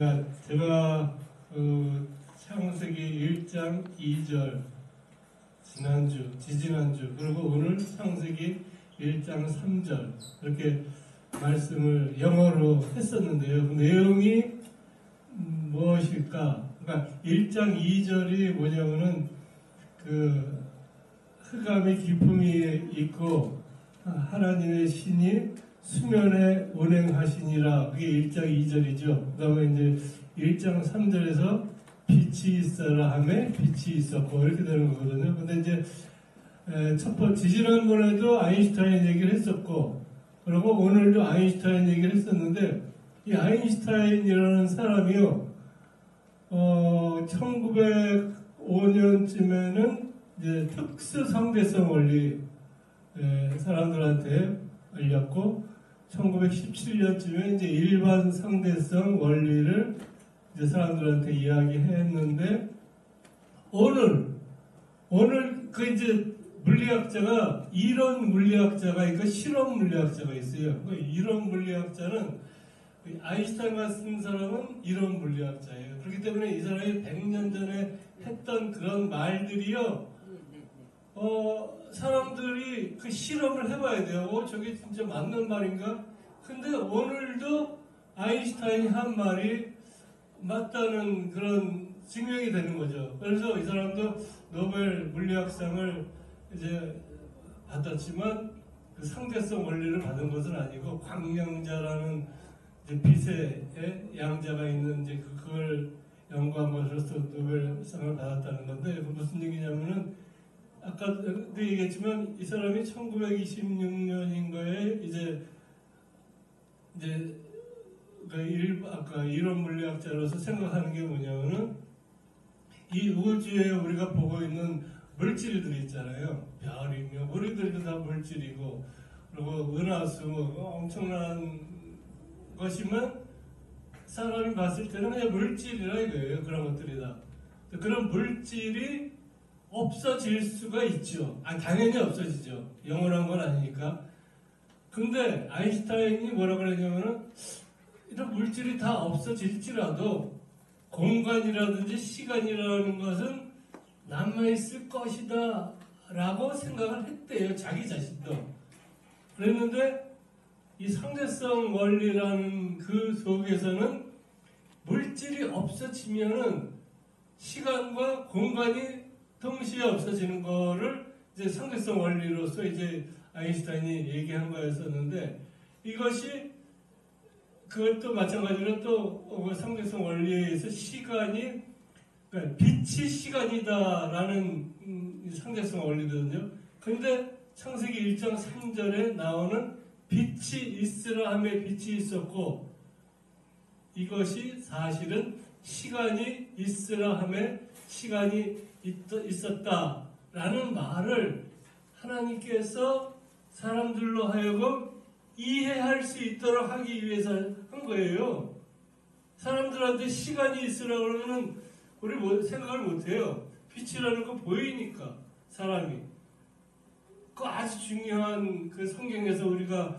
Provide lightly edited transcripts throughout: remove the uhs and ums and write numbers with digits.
제가 창세기 1장 2절 지지난주 그리고 오늘 창세기 1장 3절 이렇게 말씀을 영어로 했었는데요. 그 내용이 무엇일까? 그러니까 1장 2절이 뭐냐면은 그 흑암의 기품이 있고 하나님의 신이 수면에 운행하시니라. 그게 1장 2절이죠. 그 다음에 이제 1장 3절에서 빛이 있어라 하매 빛이 있었고 이렇게 되는 거거든요. 근데 이제 지지난번에도 아인슈타인 얘기를 했었고 그리고 오늘도 아인슈타인 얘기를 했었는데 이 아인슈타인이라는 사람이요 1905년쯤에는 이제 특수 상대성 원리 사람들한테 알렸고 1917년쯤에 이제 일반 상대성 원리를 이제 사람들한테 이야기했는데 오늘 그 이제 물리학자가 이론 물리학자가 있고 실험 물리학자가 있어요. 그 이론 물리학자는 아인슈타인 같은 사람은 이론 물리학자예요. 그렇기 때문에 이 사람이 100년 전에 했던 그런 말들이요. 사람들이 그 실험을 해봐야 돼요. 저게 진짜 맞는 말인가? 근데 오늘도 아인슈타인이 한 말이 맞다는 그런 증명이 되는 거죠. 그래서 이 사람도 노벨 물리학상을 이제 받았지만 그 상대성 원리를 받은 것은 아니고 광량자라는 이제 빛의 양자가 있는 이제 그걸 연구한 것으로서 노벨상을 받았다는 건데 그 무슨 얘기냐면은 아까도 얘기했지만 이 사람이 1926년인가에 이제 아까 이론 물리학자로서 생각하는 게 뭐냐면은 이 우주에 우리가 보고 있는 물질들이 있잖아요. 별이며 우리들도 다 물질이고 그리고 은하수 엄청난 것이면 사람이 봤을 때는 그냥 물질이라 이거예요. 그런 것들이 다. 그런 물질이 없어질 수가 있죠. 당연히 없어지죠. 영원한 건 아니니까. 근데 아인슈타인이 뭐라 그랬냐면은 이런 물질이 다 없어질지라도 공간이라든지 시간이라는 것은 남아있을 것이다 라고 생각을 했대요. 자기 자신도. 그랬는데 이 상대성 원리라는 그 속에서는 물질이 없어지면은 시간과 공간이 동시에 없어지는 거를 이제 상대성 원리로서 이제 아인슈타인이 얘기한 거였었는데 이것이 그것도 마찬가지로 또 상대성 원리에 의해서 시간이 그러니까 빛이 시간이다라는 상대성 원리거든요. 근데 창세기 1장 3절에 나오는 빛이 있으라 하며 빛이 있었고 이것이 사실은 시간이 있으라 하며 시간이 있었다라는 말을 하나님께서 사람들로 하여금 이해할 수 있도록 하기 위해서 한 거예요. 사람들한테 시간이 있으라고 그러면 우리 생각을 못해요. 빛이라는 거 보이니까 사람이. 그 아주 중요한 그 성경에서 우리가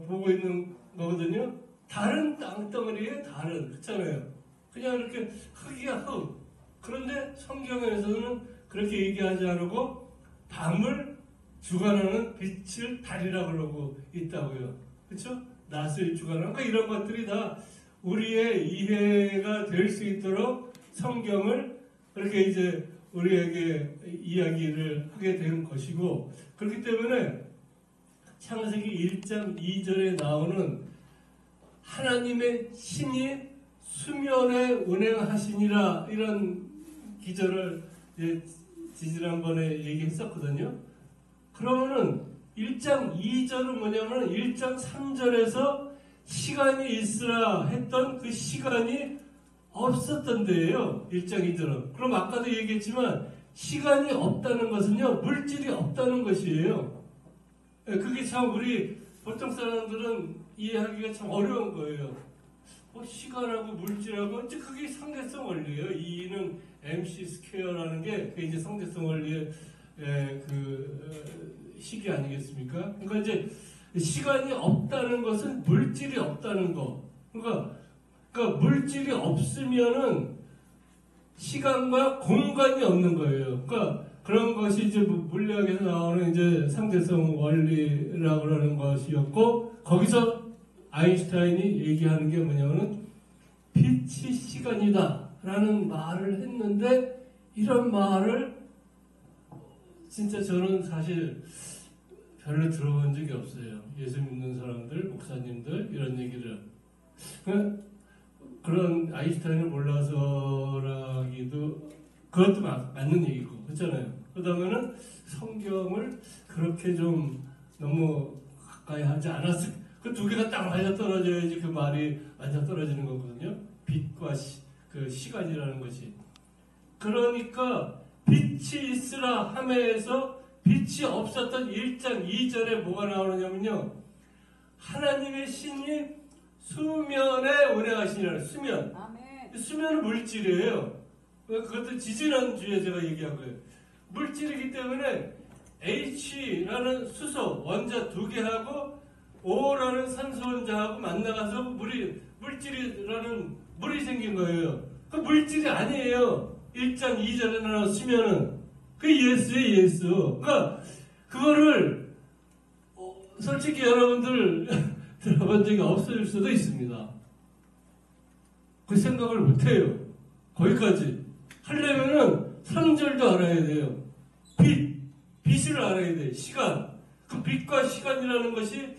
보고 있는 거거든요. 다른 땅덩어리에 그렇잖아요. 그냥 이렇게 흙이야 흙. 그런데 성경에서는 그렇게 얘기하지 않고 밤을 주관하는 빛을 달이라고 그러고 있다고요. 그렇죠? 낯을 주관하는 그러니까 이런 것들이 다 우리의 이해가 될 수 있도록 성경을 그렇게 이제 우리에게 이야기를 하게 된 것이고 그렇기 때문에 창세기 1장 2절에 나오는 하나님의 신이 수면에 운행하시니라 이런 기절을 지난번에 얘기했었거든요. 그러면은 1장 2절은 뭐냐면 1장 3절에서 시간이 있으라 했던 그 시간이 없었던 데예요. 1장 2절은. 그럼 아까도 얘기했지만 시간이 없다는 것은요. 물질이 없다는 것이에요. 그게 참 우리 보통 사람들은 이해하기가 참 어려운 거예요. 시간하고 물질하고 이제 그게 상대성 원리예요. 2는 MC 스퀘어라는 게 그게 이제 상대성 원리의 그 식이 아니겠습니까? 그러니까 이제 시간이 없다는 것은 물질이 없다는 거. 그러니까 그러니까 물질이 없으면은 시간과 공간이 없는 거예요. 그러니까 그런 것이 이제 물리학에서 나오는 이제 상대성 원리라고 하는 것이었고, 거기서 아인슈타인이 얘기하는 게 뭐냐면은 빛이 시간이다 라는 말을 했는데, 이런 말을 진짜 저는 사실 별로 들어본 적이 없어요. 예수 믿는 사람들, 목사님들 이런 얘기를. 그런 아인슈타인을 몰라서라기도, 그것도 맞는 얘기고 그렇잖아요. 그러다면은 성경을 그렇게 좀 너무 가까이 하지 않았을, 그 두 개가 딱 맞아 떨어져야지 그 말이 맞아 떨어지는 거거든요. 빛과 그 시간이라는 것이. 그러니까 빛이 있으라 함에서 빛이 없었던 1장 2절에 뭐가 나오느냐면요, 하나님의 신이 수면에 운행하시니라. 수면. 아멘. 수면은 물질이에요. 그것도 지지난주에 제가 얘기한 거예요. 물질이기 때문에 H라는 수소 원자 두 개하고 O라는 산소 원자하고 만나가서 물질이라는 물이 생긴 거예요. 그 물질이 아니에요. 1장 2절에 나온 수면은. 그 예수예요, 예수. 그러니까 그거를 솔직히 여러분들 들어본 적이 없을 수도 있습니다. 그 생각을 못해요. 거기까지 하려면은 3절도 알아야 돼요. 빛을 알아야 돼요. 시간. 그 빛과 시간이라는 것이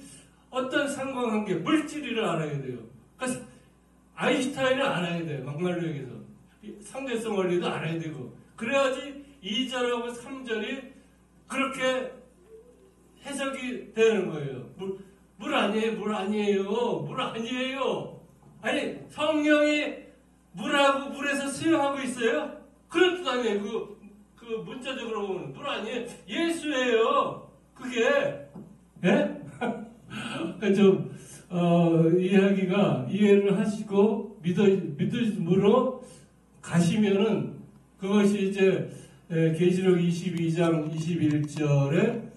어떤 상관관계, 물질을 알아야 돼요. 그러니까 아인슈타인을 알아야 돼요. 막말로 얘기해서. 상대성 원리도 알아야 되고. 그래야지 2절하고 3절이 그렇게 해석이 되는 거예요. 물 아니에요, 물 아니에요, 물 아니에요. 아니, 성령이 물하고 물에서 수용하고 있어요? 그런 뜻 아니에요. 그 문자적으로 보면 물 아니에요. 예수예요. 그게. 예? 좀, 이해를 하시고, 믿음으로 가시면은, 그것이 이제, 계시록 22장 21절에,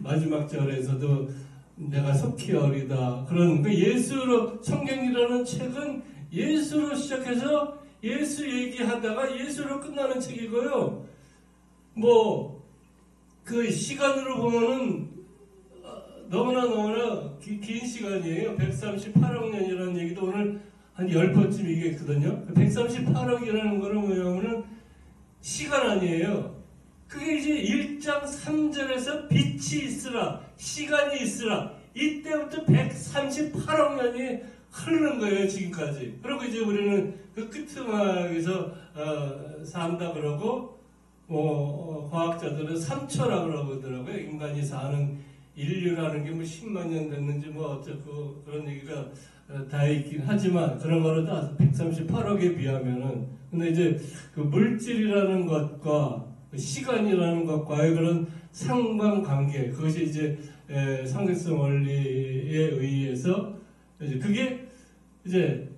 마지막 절에서도 내가 속히 어리다. 그런, 예수로, 성경이라는 책은 예수로 시작해서 예수 얘기하다가 예수로 끝나는 책이고요. 그 시간으로 보면은 너무나 긴 시간이에요. 138억 년이라는 얘기도 오늘 한 10번쯤 얘기했거든요. 138억이라는 거는 뭐냐면은 시간 아니에요. 그게 이제 1장 3절에서 빛이 있으라, 시간이 있으라. 이때부터 138억 년이 흐르는 거예요, 지금까지. 그리고 이제 우리는 그 끄트막에서 산다 그러고, 과학자들은 3초라 그러더라고요. 인간이 사는 인류라는 게 10만 년 됐는지 어쩌고 그런 얘기가 다 있긴 하지만, 그런 거를 다 138억에 비하면은. 근데 이제 그 물질이라는 것과 시간이라는 것과의 그런 상관관계, 그것이 이제 상대성 원리에 의해서 그게 이제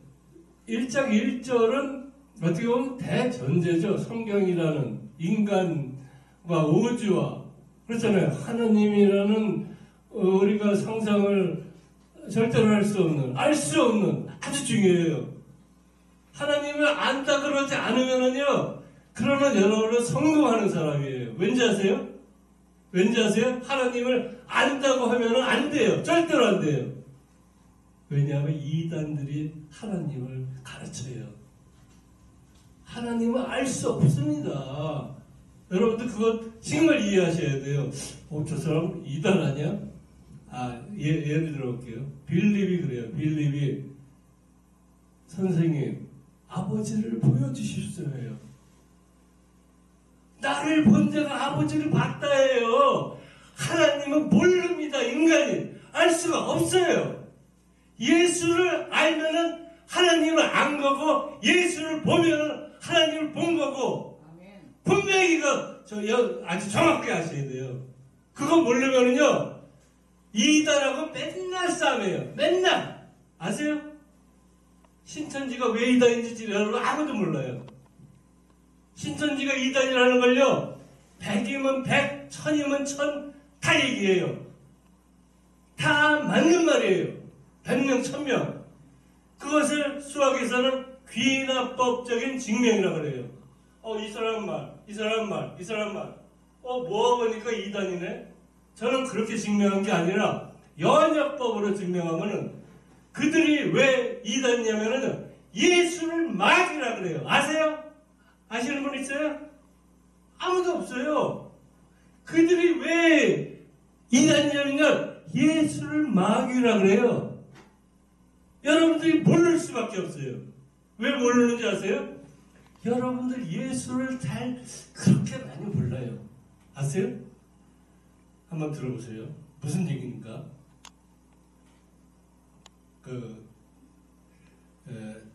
1장 1절은 어떻게 보면 대전제죠. 성경이라는 인간과 우주와, 그렇잖아요. 하나님이라는 우리가 상상을 절대로 할 수 없는, 알 수 없는, 아주 중요해요. 하나님을 안다 그러지 않으면은요, 그러면 여러분은 성공하는 사람이에요. 왠지 아세요? 왠지 아세요? 하나님을 안다고 하면은 안 돼요. 절대로 안 돼요. 왜냐하면 이단들이 하나님을 가르쳐요. 하나님은 알 수 없습니다. 여러분들 그것 정말 이해하셔야 돼요. 저 사람 이단 아니야? 예를 들어볼게요. 빌립이 그래요. 빌립이 선생님, 아버지를 보여주십시오 해요. 나를 본 자가 아버지를 봤다 해요. 하나님은 모릅니다. 인간이 알 수가 없어요. 예수를 알면은 하나님을 안 거고, 예수를 보면은 하나님을 본 거고. 아멘. 분명히 아주 정확하게 아셔야 돼요. 그거 모르면은요, 이단하고 맨날 싸움해요. 맨날. 아세요? 신천지가 왜 이단인지 여러분 아무도 몰라요. 신천지가 이단이라는 걸요, 100이면 100, 1000이면 1000, 다 얘기해요. 다 맞는 말이에요. 100명, 1000명. 그것을 수학에서는 귀납법적인 증명이라고 그래요. 이 사람 말, 이 사람 말, 이 사람 말. 뭐하고 보니까 이단이네. 저는 그렇게 증명한 게 아니라 연역법으로 증명하면은 그들이 왜 이단이냐면은 예수를 막이라 그래요. 아세요? 아시는 분 있어요? 아무도 없어요. 그들이 왜 이단이냐면 예수를 막이라 그래요. 여러분들이 모를 수밖에 없어요. 왜 모르는지 아세요? 여러분들 예수를 잘 그렇게 많이 몰라요. 아세요? 한번 들어보세요. 무슨 얘기입니까?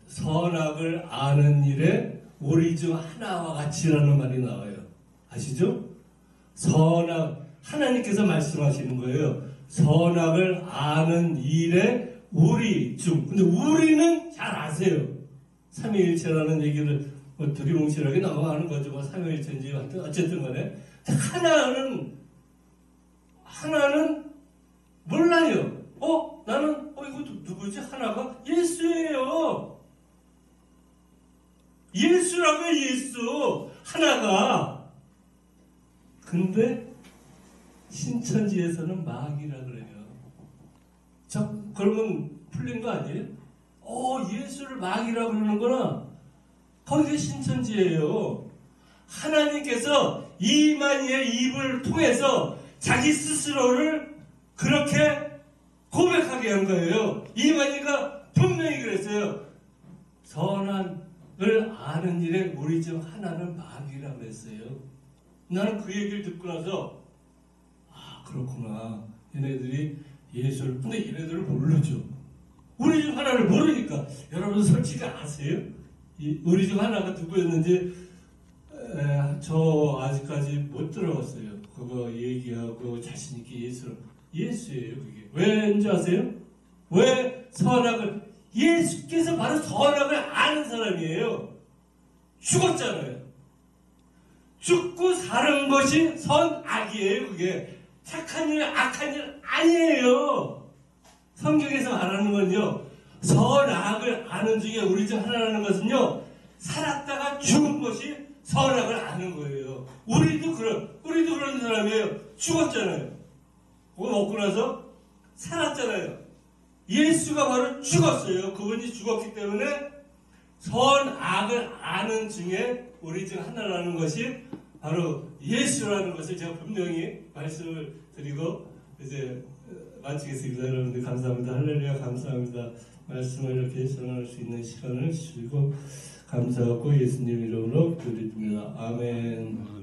선악을 아는 일에 우리 중 하나와 같이라는 말이 나와요. 아시죠? 하나님께서 말씀하시는 거예요. 선악을 아는 일에 우리 중. 근데 우리는 잘 아세요. 삼위일체라는 얘기를 두리뭉실하게 넘어가는 거죠. 삼위일체인지 어쨌든 간에. 하나는 몰라요. 나는 이거 누구지? 하나가 예수예요. 예수라고요. 예수. 하나가. 근데 신천지에서는 마귀라 그래요. 그러면 풀린 거 아니에요? 예수를 마귀라 그러는구나. 거기가 신천지예요. 하나님께서 이만희의 입을 통해서 자기 스스로를 그렇게 고백하게 한 거예요. 이만희가 분명히 그랬어요. 선악을 아는 일에 우리 중 하나는 마귀라 그랬어요. 나는 그 얘기를 듣고 나서 그렇구나. 얘네들이 예수를, 근데 얘네들을 모르죠. 우리 중 하나를 모르니까. 여러분 솔직히 아세요? 우리 중 하나가 누구였는지 저 아직까지 못 들어봤어요. 그거 얘기하고 자신있게 예수예요. 그게 왜인지 아세요? 왜 선악을, 예수께서 바로 선악을 아는 사람이에요. 죽었잖아요. 죽고 사는 것이 선악이에요. 그게 착한 일, 악한 일 아니에요. 성경에서 말하는 건요, 선악을 아는 중에 우리 중 하나라는 것은요, 살았다가 죽은 것이 선악을 아는 거예요. 우리도 그런 사람이에요. 죽었잖아요. 그거 먹고 나서 살았잖아요. 예수가 바로 죽었어요. 그분이 죽었기 때문에 선악을 아는 중에 우리 중 하나라는 것이 바로 예수라는 것을 제가 분명히 말씀을 드리고 이제 마치겠습니다. 여러분들 감사합니다. 할렐루야 감사합니다. 말씀을 이렇게 전할 수 있는 시간을 주시고 감사하고 예수님 이름으로 기도드립니다. 아멘.